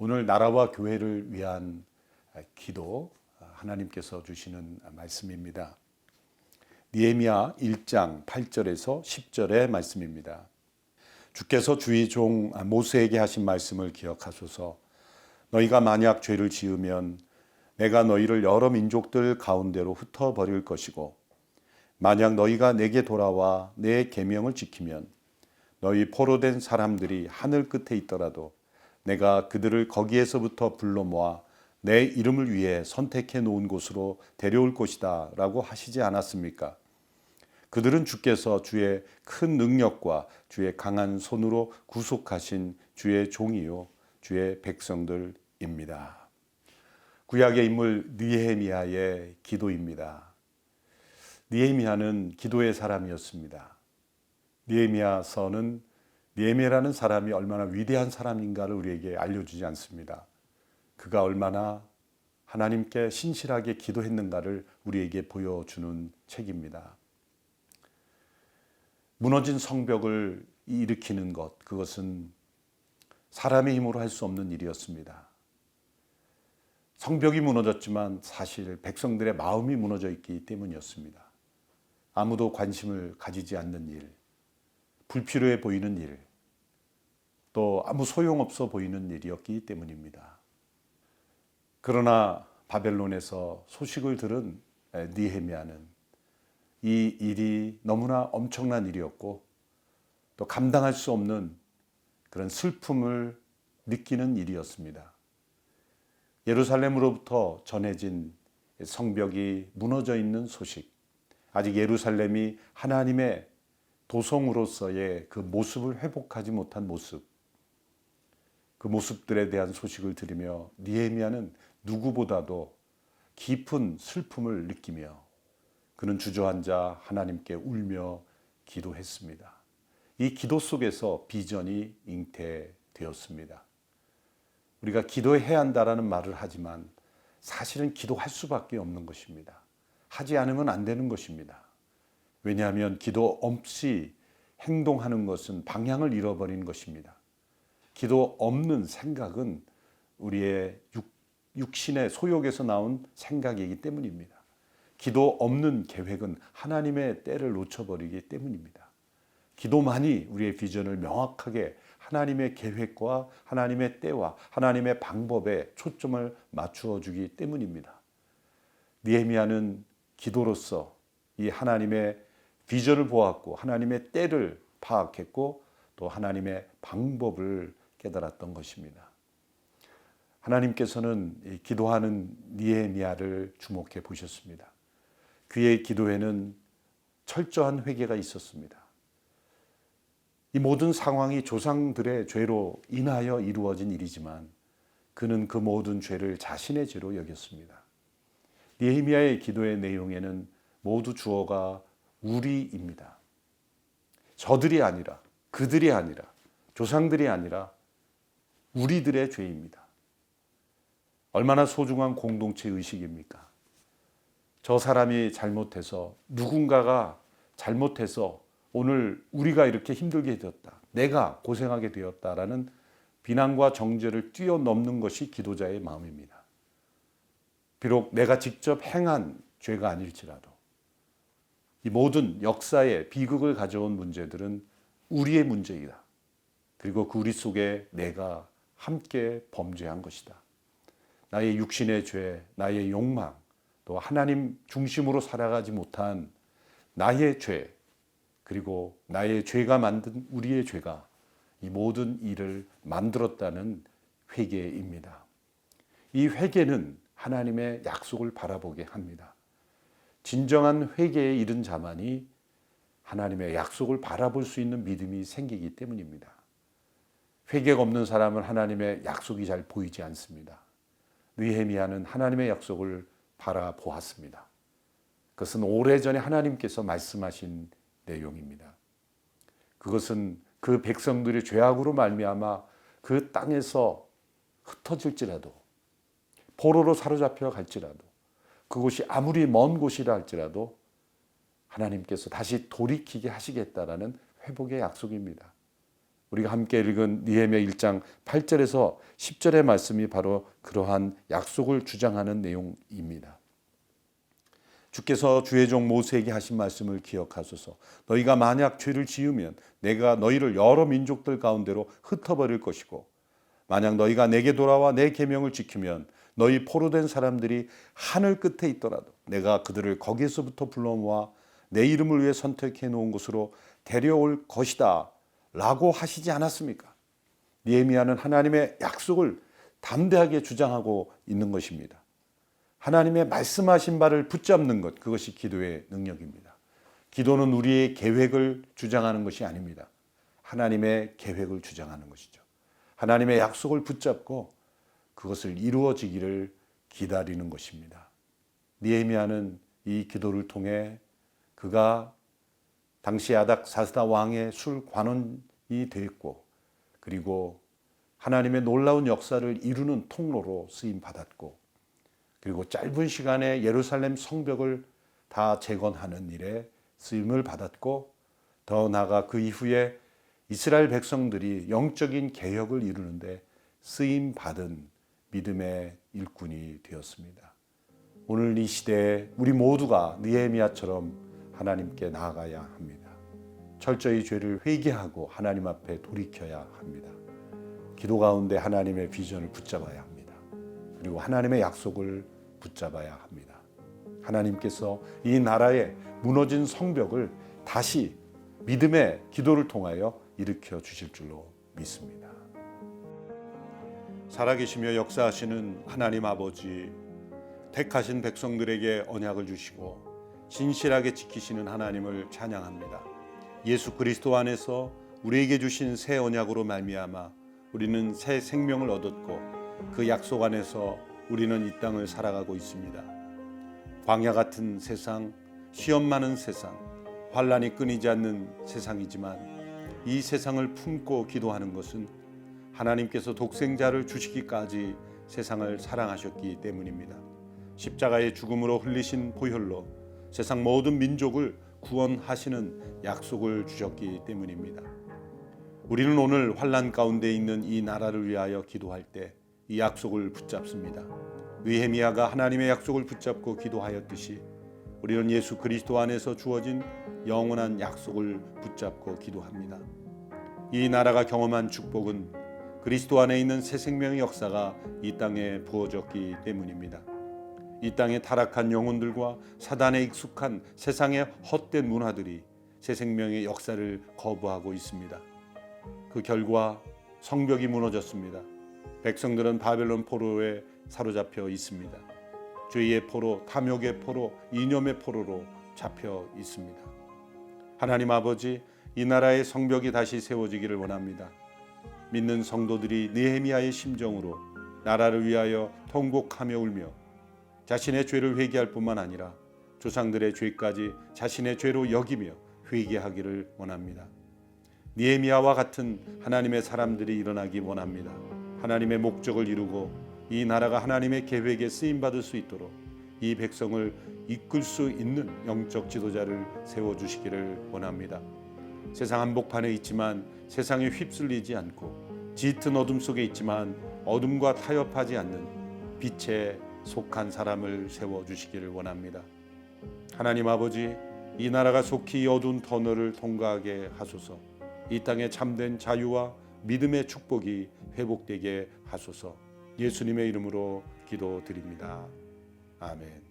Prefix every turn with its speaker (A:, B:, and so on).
A: 오늘 나라와 교회를 위한 기도 하나님께서 주시는 말씀입니다. 느헤미야 1장 8절에서 10절의 말씀입니다. 주께서 주의 종 모세에게 하신 말씀을 기억하소서. 너희가 만약 죄를 지으면 내가 너희를 여러 민족들 가운데로 흩어버릴 것이고, 만약 너희가 내게 돌아와 내 계명을 지키면 너희 포로된 사람들이 하늘 끝에 있더라도 내가 그들을 거기에서부터 불러 모아 내 이름을 위해 선택해 놓은 곳으로 데려올 것이다 라고 하시지 않았습니까? 그들은 주께서 주의 큰 능력과 주의 강한 손으로 구속하신 주의 종이요 주의 백성들입니다. 구약의 인물 느헤미야의 기도입니다. 느헤미야는 기도의 사람이었습니다. 느헤미야서는 느헤미야라는 사람이 얼마나 위대한 사람인가를 우리에게 알려주지 않습니다. 그가 얼마나 하나님께 신실하게 기도했는가를 우리에게 보여주는 책입니다. 무너진 성벽을 일으키는 것, 그것은 사람의 힘으로 할 수 없는 일이었습니다. 성벽이 무너졌지만 사실 백성들의 마음이 무너져 있기 때문이었습니다. 아무도 관심을 가지지 않는 일, 불필요해 보이는 일, 또 아무 소용없어 보이는 일이었기 때문입니다. 그러나 바벨론에서 소식을 들은 느헤미야는 이 일이 너무나 엄청난 일이었고 또 감당할 수 없는 그런 슬픔을 느끼는 일이었습니다. 예루살렘으로부터 전해진 성벽이 무너져 있는 소식, 아직 예루살렘이 하나님의 도성으로서의 그 모습을 회복하지 못한 모습, 그 모습들에 대한 소식을 들으며 느헤미야는 누구보다도 깊은 슬픔을 느끼며 그는 주저앉아 하나님께 울며 기도했습니다. 이 기도 속에서 비전이 잉태되었습니다. 우리가 기도해야 한다라는 말을 하지만 사실은 기도할 수밖에 없는 것입니다. 하지 않으면 안 되는 것입니다. 왜냐하면 기도 없이 행동하는 것은 방향을 잃어버리는 것입니다. 기도 없는 생각은 우리의 육신의 소욕에서 나온 생각이기 때문입니다. 기도 없는 계획은 하나님의 때를 놓쳐버리기 때문입니다. 기도만이 우리의 비전을 명확하게 하나님의 계획과 하나님의 때와 하나님의 방법에 초점을 맞추어 주기 때문입니다. 느헤미야는 기도로서 이 하나님의 비전을 보았고 하나님의 때를 파악했고 또 하나님의 방법을 깨달았던 것입니다. 하나님께서는 기도하는 느헤미야를 주목해 보셨습니다. 그의 기도에는 철저한 회개가 있었습니다. 이 모든 상황이 조상들의 죄로 인하여 이루어진 일이지만 그는 그 모든 죄를 자신의 죄로 여겼습니다. 느헤미야의 기도의 내용에는 모두 주어가 우리입니다. 저들이 아니라, 그들이 아니라, 조상들이 아니라 우리들의 죄입니다. 얼마나 소중한 공동체 의식입니까? 저 사람이 잘못해서, 누군가가 잘못해서 오늘 우리가 이렇게 힘들게 되었다, 내가 고생하게 되었다라는 비난과 정죄를 뛰어넘는 것이 기도자의 마음입니다. 비록 내가 직접 행한 죄가 아닐지라도 이 모든 역사의 비극을 가져온 문제들은 우리의 문제이다. 그리고 그 우리 속에 내가 함께 범죄한 것이다. 나의 육신의 죄, 나의 욕망, 또 하나님 중심으로 살아가지 못한 나의 죄, 그리고 나의 죄가 만든 우리의 죄가 이 모든 일을 만들었다는 회개입니다. 이 회개는 하나님의 약속을 바라보게 합니다. 진정한 회개에 이른 자만이 하나님의 약속을 바라볼 수 있는 믿음이 생기기 때문입니다. 회개가 없는 사람은 하나님의 약속이 잘 보이지 않습니다. 느헤미야는 하나님의 약속을 바라보았습니다. 그것은 오래전에 하나님께서 말씀하신 내용입니다. 그것은 그 백성들의 죄악으로 말미암아 그 땅에서 흩어질지라도, 포로로 사로잡혀 갈지라도, 그곳이 아무리 먼 곳이라 할지라도 하나님께서 다시 돌이키게 하시겠다라는 회복의 약속입니다. 우리가 함께 읽은 느헤미야 1장 8절에서 10절의 말씀이 바로 그러한 약속을 주장하는 내용입니다. 주께서 주의 종 모세에게 하신 말씀을 기억하소서. 너희가 만약 죄를 지으면 내가 너희를 여러 민족들 가운데로 흩어버릴 것이고, 만약 너희가 내게 돌아와 내 계명을 지키면 너희 포로된 사람들이 하늘 끝에 있더라도 내가 그들을 거기에서부터 불러 모아 내 이름을 위해 선택해 놓은 곳으로 데려올 것이다 라고 하시지 않았습니까? 느헤미야는 하나님의 약속을 담대하게 주장하고 있는 것입니다. 하나님의 말씀하신 바를 붙잡는 것, 그것이 기도의 능력입니다. 기도는 우리의 계획을 주장하는 것이 아닙니다. 하나님의 계획을 주장하는 것이죠. 하나님의 약속을 붙잡고 그것을 이루어지기를 기다리는 것입니다. 느헤미야는 이 기도를 통해 그가 당시 아닥사스다 왕의 술 관원이 되었고, 그리고 하나님의 놀라운 역사를 이루는 통로로 쓰임 받았고, 그리고 짧은 시간에 예루살렘 성벽을 다 재건하는 일에 쓰임을 받았고, 더 나아가 그 이후에 이스라엘 백성들이 영적인 개혁을 이루는데 쓰임 받은 믿음의 일꾼이 되었습니다. 오늘 이 시대에 우리 모두가 느헤미야처럼 하나님께 나아가야 합니다. 철저히 죄를 회개하고 하나님 앞에 돌이켜야 합니다. 기도 가운데 하나님의 비전을 붙잡아야 합니다. 그리고 하나님의 약속을 붙잡아야 합니다. 하나님께서 이 나라의 무너진 성벽을 다시 믿음의 기도를 통하여 일으켜 주실 줄로 믿습니다. 살아계시며 역사하시는 하나님 아버지, 택하신 백성들에게 언약을 주시고 진실하게 지키시는 하나님을 찬양합니다. 예수 그리스도 안에서 우리에게 주신 새 언약으로 말미암아 우리는 새 생명을 얻었고, 그 약속 안에서 우리는 이 땅을 살아가고 있습니다. 광야 같은 세상, 시험 많은 세상, 환란이 끊이지 않는 세상이지만 이 세상을 품고 기도하는 것은 하나님께서 독생자를 주시기까지 세상을 사랑하셨기 때문입니다. 십자가의 죽음으로 흘리신 보혈로 세상 모든 민족을 구원하시는 약속을 주셨기 때문입니다. 우리는 오늘 환난 가운데 있는 이 나라를 위하여 기도할 때 이 약속을 붙잡습니다. 느헤미야가 하나님의 약속을 붙잡고 기도하였듯이 우리는 예수 그리스도 안에서 주어진 영원한 약속을 붙잡고 기도합니다. 이 나라가 경험한 축복은 그리스도 안에 있는 새 생명의 역사가 이 땅에 부어졌기 때문입니다. 이 땅의 타락한 영혼들과 사단에 익숙한 세상의 헛된 문화들이 새 생명의 역사를 거부하고 있습니다. 그 결과 성벽이 무너졌습니다. 백성들은 바벨론 포로에 사로잡혀 있습니다. 죄의 포로, 탐욕의 포로, 이념의 포로로 잡혀 있습니다. 하나님 아버지, 이 나라의 성벽이 다시 세워지기를 원합니다. 믿는 성도들이 느헤미야의 심정으로 나라를 위하여 통곡하며 울며 자신의 죄를 회개할 뿐만 아니라 조상들의 죄까지 자신의 죄로 여기며 회개하기를 원합니다. 느헤미야와 같은 하나님의 사람들이 일어나기 원합니다. 하나님의 목적을 이루고 이 나라가 하나님의 계획에 쓰임받을 수 있도록 이 백성을 이끌 수 있는 영적 지도자를 세워주시기를 원합니다. 세상 한복판에 있지만 세상에 휩쓸리지 않고, 짙은 어둠 속에 있지만 어둠과 타협하지 않는 빛에 속한 사람을 세워주시기를 원합니다. 하나님 아버지, 이 나라가 속히 어두운 터널을 통과하게 하소서. 이 땅에 참된 자유와 믿음의 축복이 회복되게 하소서. 예수님의 이름으로 기도드립니다. 아멘.